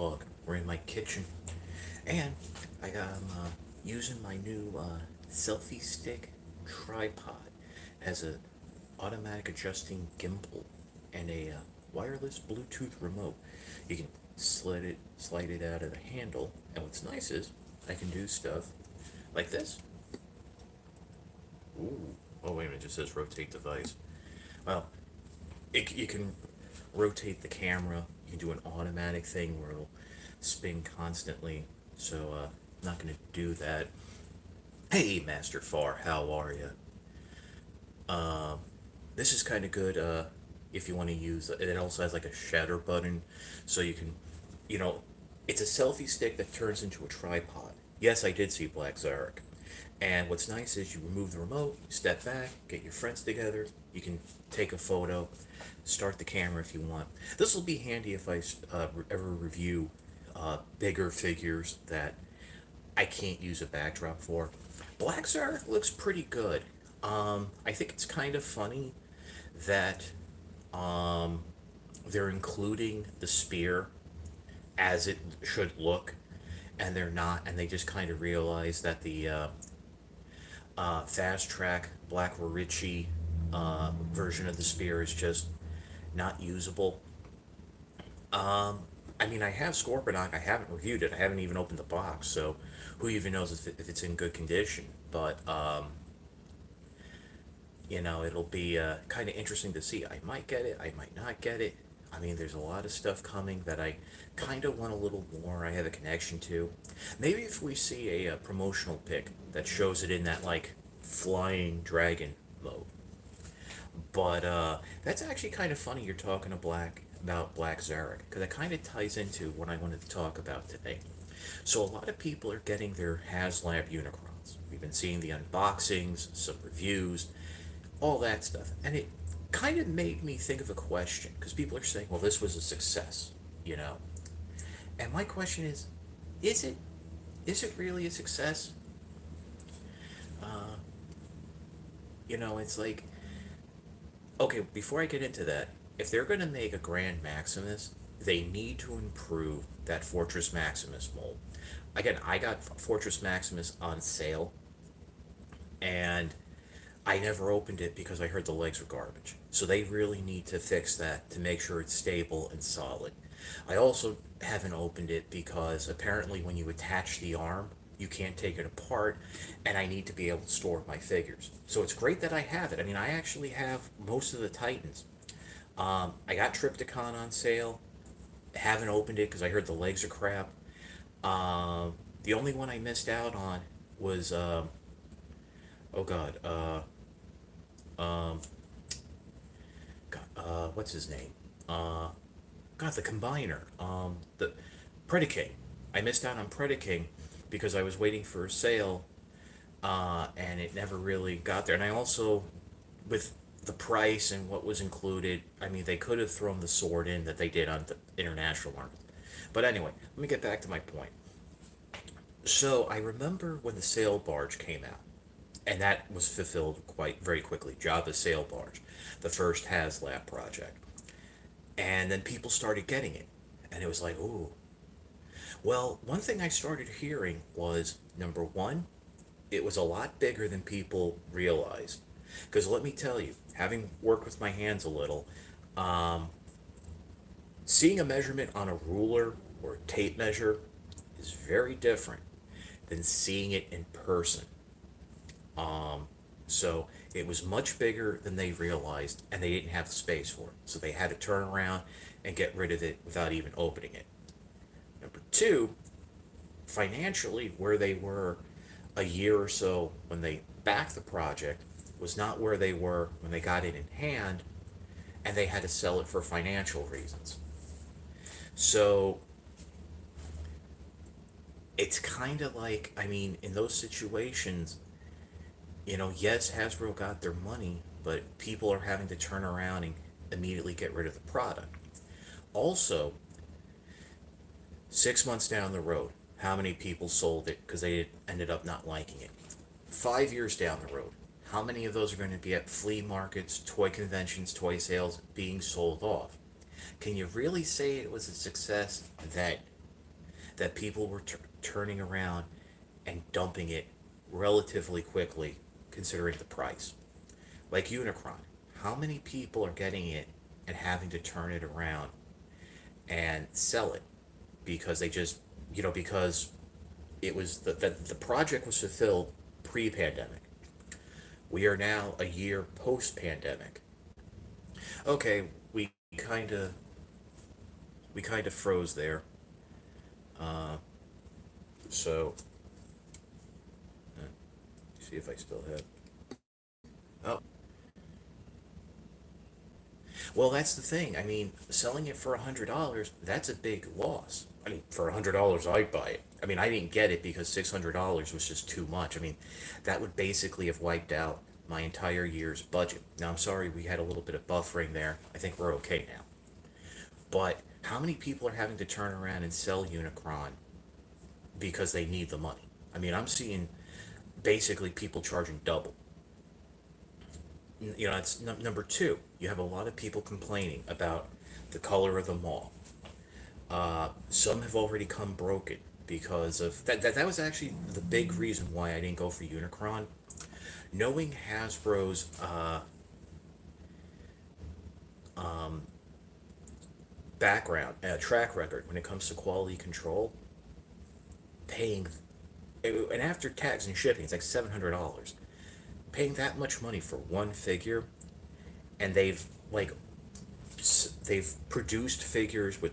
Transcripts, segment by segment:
dog. We're in my kitchen, and I'm using my new selfie stick tripod as a automatic adjusting gimbal and a wireless Bluetooth remote. You can slide it out of the handle, and what's nice is I can do stuff like this. Ooh. Oh wait a minute, it just says rotate device. Well, you can rotate the camera. You can do an automatic thing where it'll spin constantly. So I'm not gonna do that. Hey, Master Far, how are you? This is kind of good if you want to use it. It also has like a shatter button, so you can, you know, it's a selfie stick that turns into a tripod. Yes, I did see Black Zarek. And what's nice is you remove the remote, step back, get your friends together, you can take a photo, start the camera if you want. This will be handy if I ever review bigger figures that I can't use a backdrop for. Black Zarek looks pretty good. I think it's kind of funny that they're including the spear as it should look, and they're not, and they just kind of realize that the fast track Black Warichi version of the spear is just not usable. I mean, I have Scorponok. I haven't reviewed it. I haven't even opened the box, so who even knows if it's in good condition. But it'll be kind of interesting to see. I might get it. I might not get it. I mean, there's a lot of stuff coming that I kind of want a little more. I have a connection to. Maybe if we see a promotional pic that shows it in that like flying dragon mode. But that's actually kind of funny. You're talking about Black Zarek because it kind of ties into what I wanted to talk about today. So a lot of people are getting their HasLab Unicrons. We've been seeing the unboxings, some reviews, all that stuff, and it kind of made me think of a question because people are saying, "Well, this was a success," you know. And my question is it? Is it really a success? Uh, it's like, okay, before I get into that, if they're going to make a Grand Maximus, they need to improve that Fortress Maximus mold. Again, I got Fortress Maximus on sale, and I never opened it because I heard the legs were garbage. So they really need to fix that to make sure it's stable and solid. I also haven't opened it because apparently when you attach the arm, you can't take it apart, and I need to be able to store my figures. So it's great that I have it. I mean, I actually have most of the Titans. I got Triptychon on sale. Haven't opened it because I heard the legs are crap. The only one I missed out on was oh god, um, god, what's his name? God, the Combiner. The Predaking. I missed out on Predaking because I was waiting for a sale, and it never really got there. And I also, with the price and what was included, I mean, they could have thrown the sword in that they did on the international market. But anyway, let me get back to my point. So I remember when the sail barge came out, and that was fulfilled quite very quickly. Java's sail barge, the first HasLab project, and then people started getting it, and it was like, ooh. Well, one thing I started hearing was number one, it was a lot bigger than people realized. Because let me tell you, having worked with my hands a little, um, seeing a measurement on a ruler or a tape measure is very different than seeing it in person. Um, so it was much bigger than they realized, and they didn't have the space for it. So they had to turn around and get rid of it without even opening it. Number two, financially, where they were a year or so when they backed the project was not where they were when they got it in hand, and they had to sell it for financial reasons. So it's kind of like, I mean, in those situations, yes, Hasbro got their money, but people are having to turn around and immediately get rid of the product. Also, 6 months down the road, how many people sold it because they ended up not liking it? 5 years down the road, how many of those are going to be at flea markets, toy conventions, toy sales being sold off? Can you really say it was a success that that people were turning around and dumping it relatively quickly, considering the price. Like Unicron, how many people are getting it and having to turn it around and sell it because they just, because it was the project was fulfilled pre-pandemic. We are now a year post-pandemic. Okay, kind of we kind of froze there. Uh, so uh, see if I still have. Oh, well, that's the thing. I mean, selling it for $100, that's a big loss. I mean, for $100, I'd buy it. I mean, I didn't get it because $600 was just too much. I mean, that would basically have wiped out my entire year's budget. Now, I'm sorry we had a little bit of buffering there. I think we're okay now. But how many people are having to turn around and sell Unicron because they need the money? I mean, I'm seeing basically people charging double. It's number two. You have a lot of people complaining about the color of the mall. Some have already come broken because of that. That was actually the big reason why I didn't go for Unicron. Knowing Hasbro's background, track record when it comes to quality control, paying, and after tax and shipping, it's like $700. Paying that much money for one figure, and they've produced figures with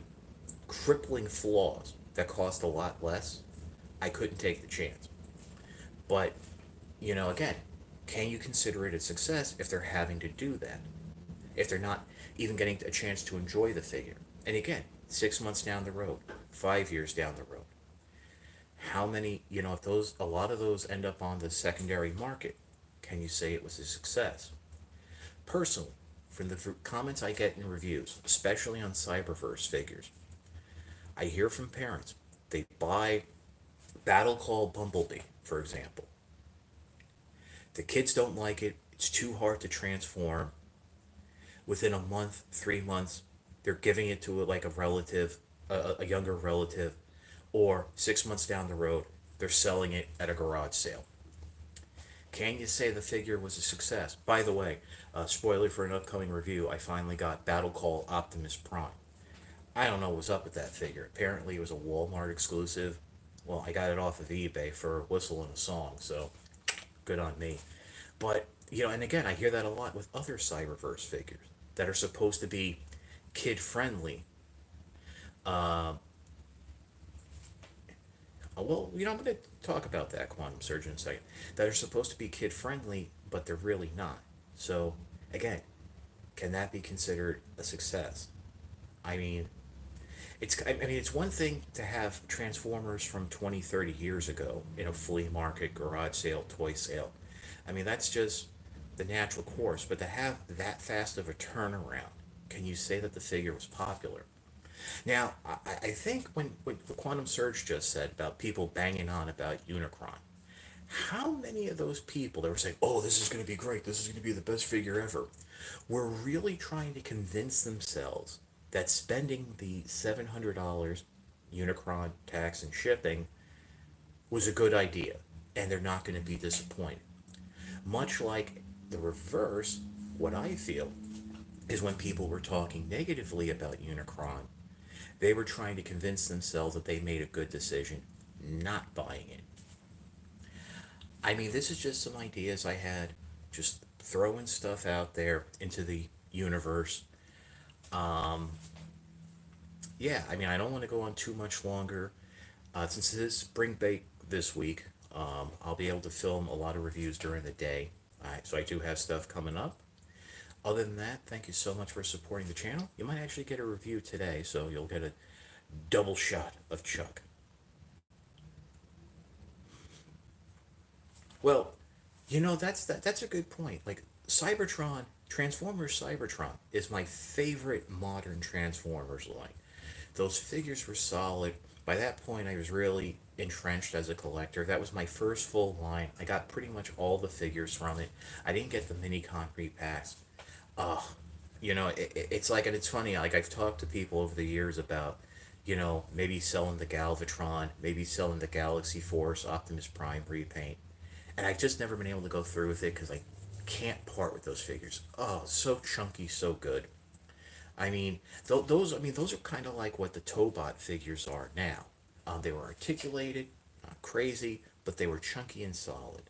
crippling flaws that cost a lot less. I couldn't take the chance. But, again, can you consider it a success if they're having to do that? If they're not even getting a chance to enjoy the figure? And again, 6 months down the road, 5 years down the road, how many, if a lot of those end up on the secondary market, can you say it was a success? Personally, from the comments I get in reviews, especially on Cyberverse figures, I hear from parents. They buy Battle Call Bumblebee, for example. The kids don't like it. It's too hard to transform. Within a month, 3 months, they're giving it to like a relative, a younger relative, or 6 months down the road, they're selling it at a garage sale. Can you say the figure was a success? By the way, spoiler for an upcoming review, I finally got Battle Call Optimus Prime. I don't know what's up with that figure. Apparently, it was a Walmart exclusive. Well, I got it off of eBay for a whistle and a song, so good on me. But, and again, I hear that a lot with other Cyberverse figures that are supposed to be kid friendly. Well, I'm going to talk about that Quantum Surge in a second. That are supposed to be kid friendly, but they're really not. So, again, can that be considered a success? I mean, it's one thing to have Transformers from 20, 30 years ago in a flea market, garage sale, toy sale. I mean, that's just the natural course. But to have that fast of a turnaround, can you say that the figure was popular? Now, I think when what Quantum Surge just said about people banging on about Unicron, how many of those people that were saying, oh, this is going to be great, this is going to be the best figure ever, were really trying to convince themselves that spending the $700 Unicron tax and shipping was a good idea and they're not going to be disappointed? Much like the reverse, what I feel is when people were talking negatively about Unicron, they were trying to convince themselves that they made a good decision not buying it. I mean, this is just some ideas I had, just throwing stuff out there into the universe. Um, yeah, I mean, I don't want to go on too much longer. Since it is spring break this week, I'll be able to film a lot of reviews during the day. So I do have stuff coming up. Other than that, thank you so much for supporting the channel. You might actually get a review today, so you'll get a double shot of Chuck. Well, that's a good point. Like Cybertron, Transformers Cybertron is my favorite modern Transformers line. Those figures were solid. By that point, I was really entrenched as a collector. That was my first full line. I got pretty much all the figures from it. I didn't get the mini concrete packs. It's like, and it's funny, like I've talked to people over the years about, maybe selling the Galvatron, maybe selling the Galaxy Force Optimus Prime repaint. And I've just never been able to go through with it because I can't part with those figures. Oh, so chunky, so good. those are kind of like what the Tobot figures are now. They were articulated, not crazy, but they were chunky and solid.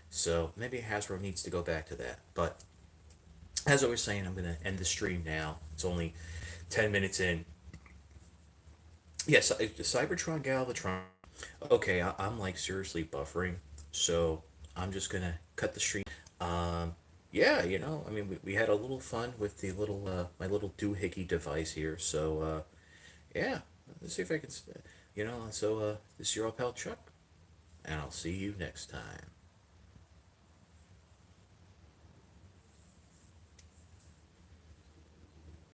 So maybe Hasbro needs to go back to that. But as I was saying, I'm going to end the stream now. It's only 10 minutes in. Yes, Cybertron Galvatron. Okay, I'm like seriously buffering, so I'm just gonna cut the stream. Yeah, we had a little fun with the little my little doohickey device here. So yeah, let's see if I can. So this is your old pal Chuck, and I'll see you next time.